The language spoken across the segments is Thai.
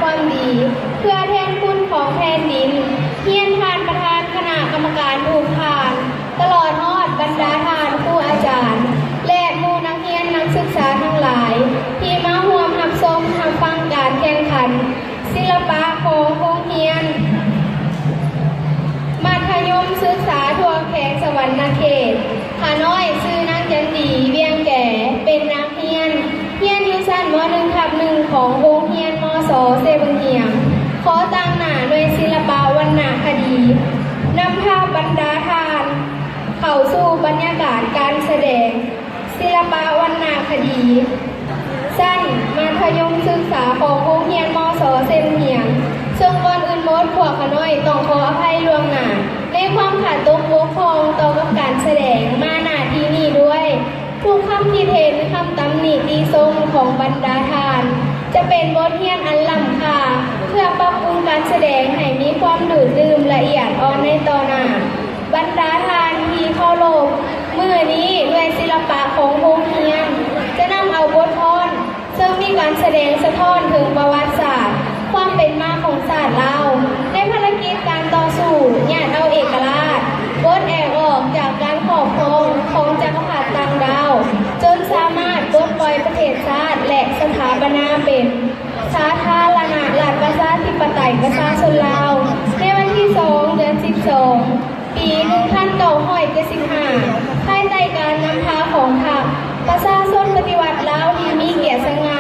ความดีเพื่อแทนคุณของแผ่นดินเฮียนทานประธานคณะกรรมการผู้ผ่านตลอดฮอดบรรดาทานครูอาจารย์และหมู่นักเรียนนักศึกษาทั้งหลายที่มาร่วมรับชมรับฟังการแข่งขันศิลปะของโรงเรียนมัธยมศึกษาทั่วแขวงสวรรณเขตขาน้อยชื่อนางจันดีเวียงแก่เป็นนักเรียนอยู่ชั้นม.1/1 ของโรงเรียนมศ.เซบังเหียงขอตั้งหน้าด้วยศิลปะวรรณคดีนำภาพบรรดาทานเข้าสู่บรรยากาศการแสดงศิลปะวรรณคดีชั้นมัธยมศึกษาของโรงเรียนมศ.เซบังเหียงซึ่งก่อนอื่นหมดพวกขาน้อยต้องขออภัยล่วงหน้าในความขาดตกบกพร่องต่อกับการแสดงมาณที่นี้ด้วยทุกคำคิดเห็นคำตำหนิตีทรงของบรรดาทานจะเป็นบทเรียนอันล้ำค่าเพื่อปรับปรุงการแสดงให้มีความดูดดื่มละเอียดอ่อนในต่อหน้าบรรดาทานที่เข้าโลกมื้อนี้ด้วยศิลปะของโรงเรียนจะนำเอาบทพรซึ่งมีการแสดงสะท้อนถึงประวัติศาสตร์ความเป็นมาของศาสตร์ลาวในภารกิจการต่อสู้ญาติเอาเอกราชปลดแอกออกจากการครอบครองของจักรพรรดิต่างดาวจนสามารถปลดปล่อยประเทศชาติและสถาปนาเป็นสาธารณรัฐประชาธิปไตยประชาชนลาวในวันที่ 2 เดือน 12 ปี 1975ภายใต้การนำพาของทัพประชาชนปฏิวัติลาวที่มีเกียรติสง่า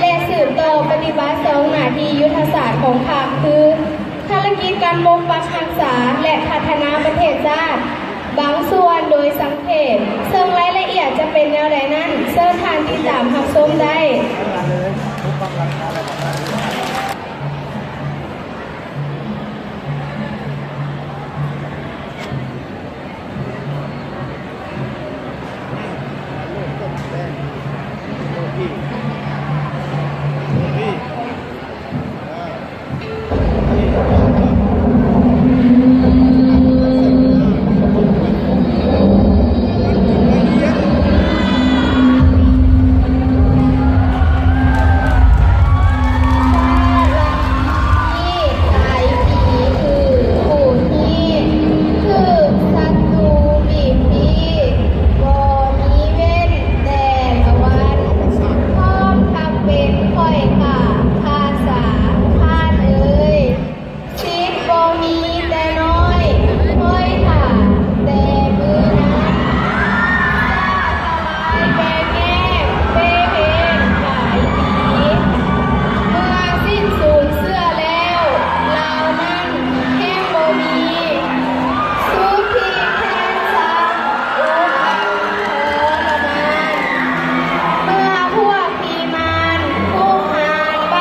และสืบต่อปฏิบัติสองหน้าที่ยุทธศาสตร์ของพรรคคือภารกิจการปกปักรักษาและพัฒนาประเทศชาติบางส่วนโดยสังเขปซึ่งรายละเอียดจะเป็นแนวใดนั้นเชิญทานติดตามรับชมได้ป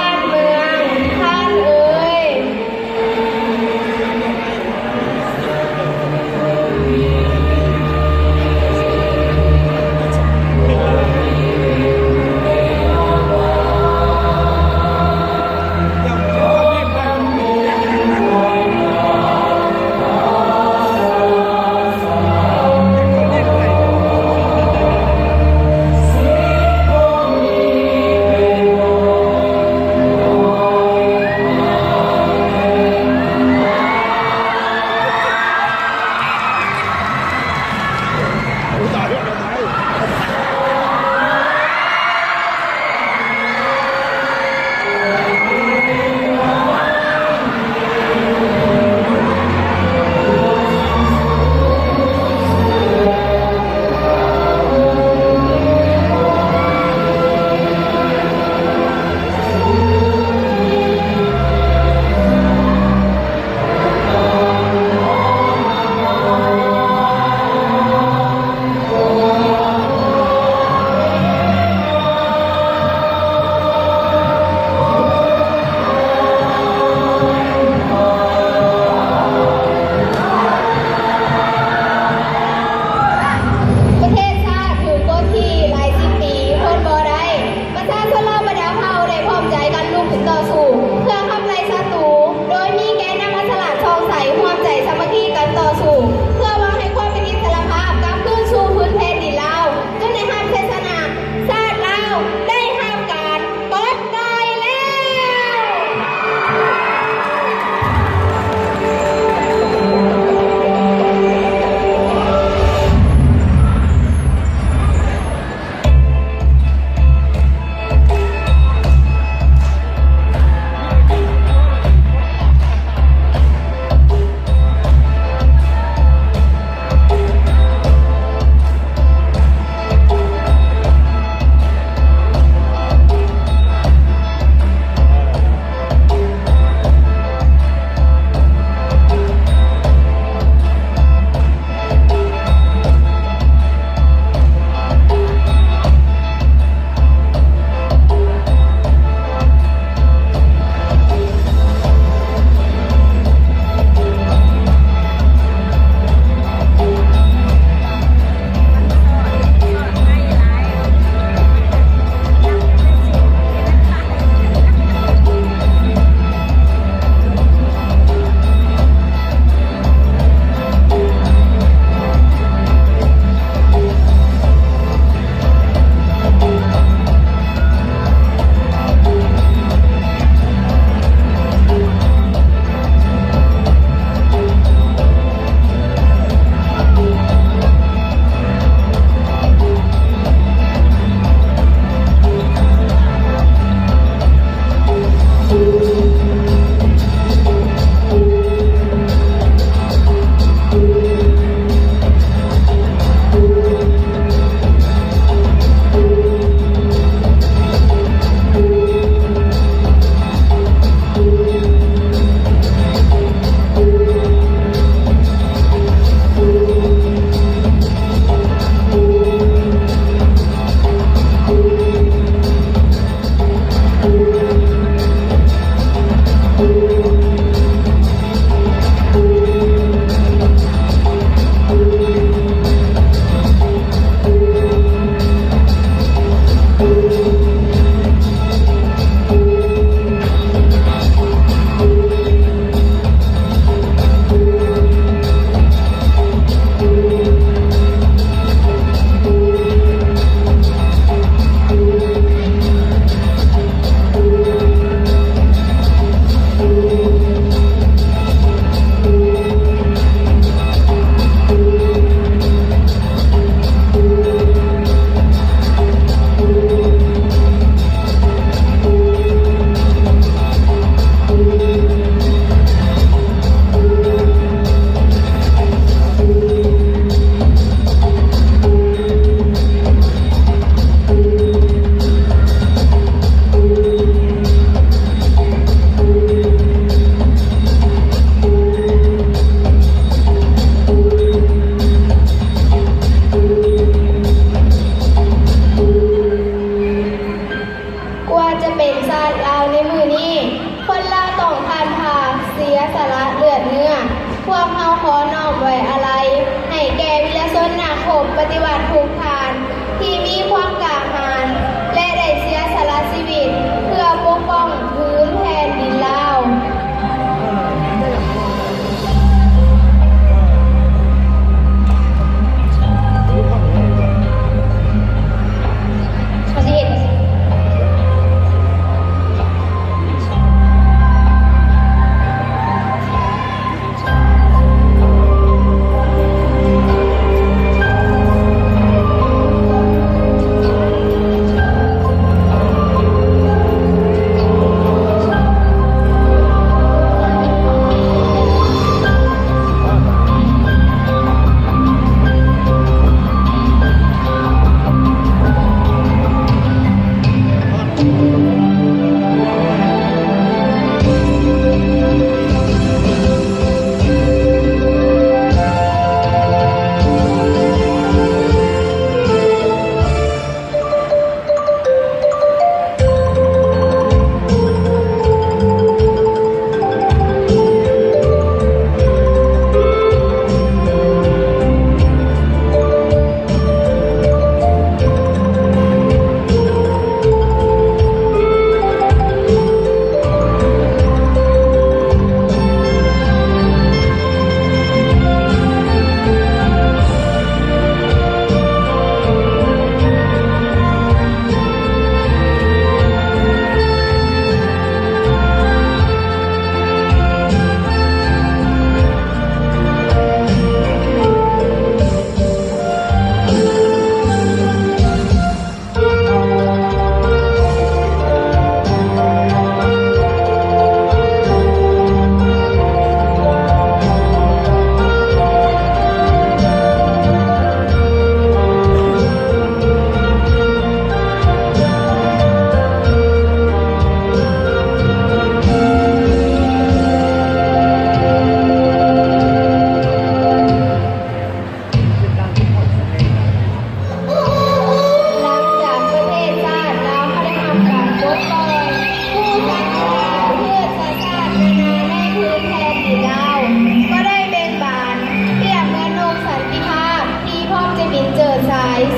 มชาติลาวในมือนี้คนลาวต้องผ่านผ่าเสียสละเลือดเนื้อพวกเฮาขอน้อมไว้อะไรให้แก่วีรชนนาคมปฏิวัติภูมิฐานที่มีความกล้าหาญและได้เสียสละชีวิตเพื่อปกป้องพื้นแผ่นดินลาว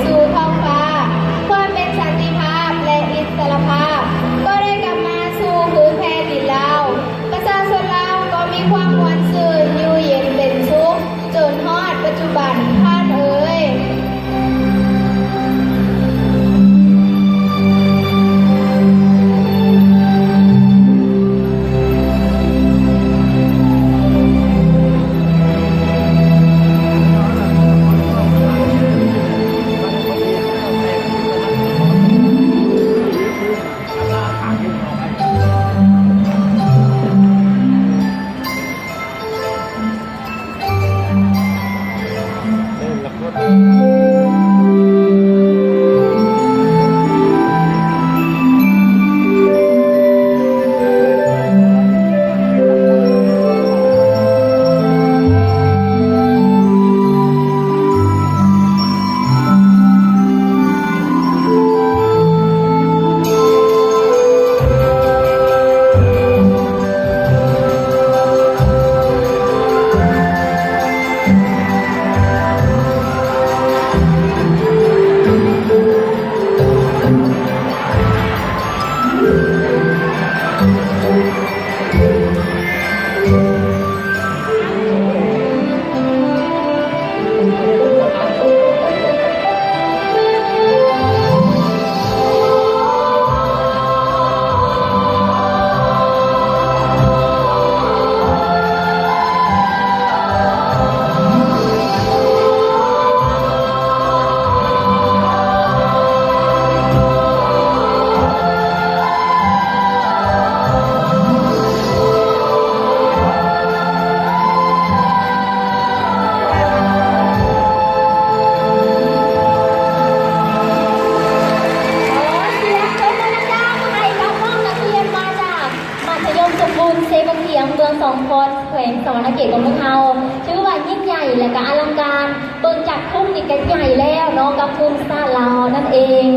สู่ท้องฟ้าความเป็นสันติภาพและอิสรภาพก็ได้กลับมาสู่พื้นแผ่นดินลาวประชาชนลาวก็มีความม่วนซื่นอยู่เย็นเป็นสุขจนฮอดปัจจุบันท่านเอ๋ยเมืองสองพรแขวงสวรรณเขตของพวกเราชื่อว่ายิ่งใหญ่และก็อลังการเบิ่งจากทุ่งนี่ก็ใหญ่แล้วเนาะกับภูมิศาสตร์ลาวนั่นเอง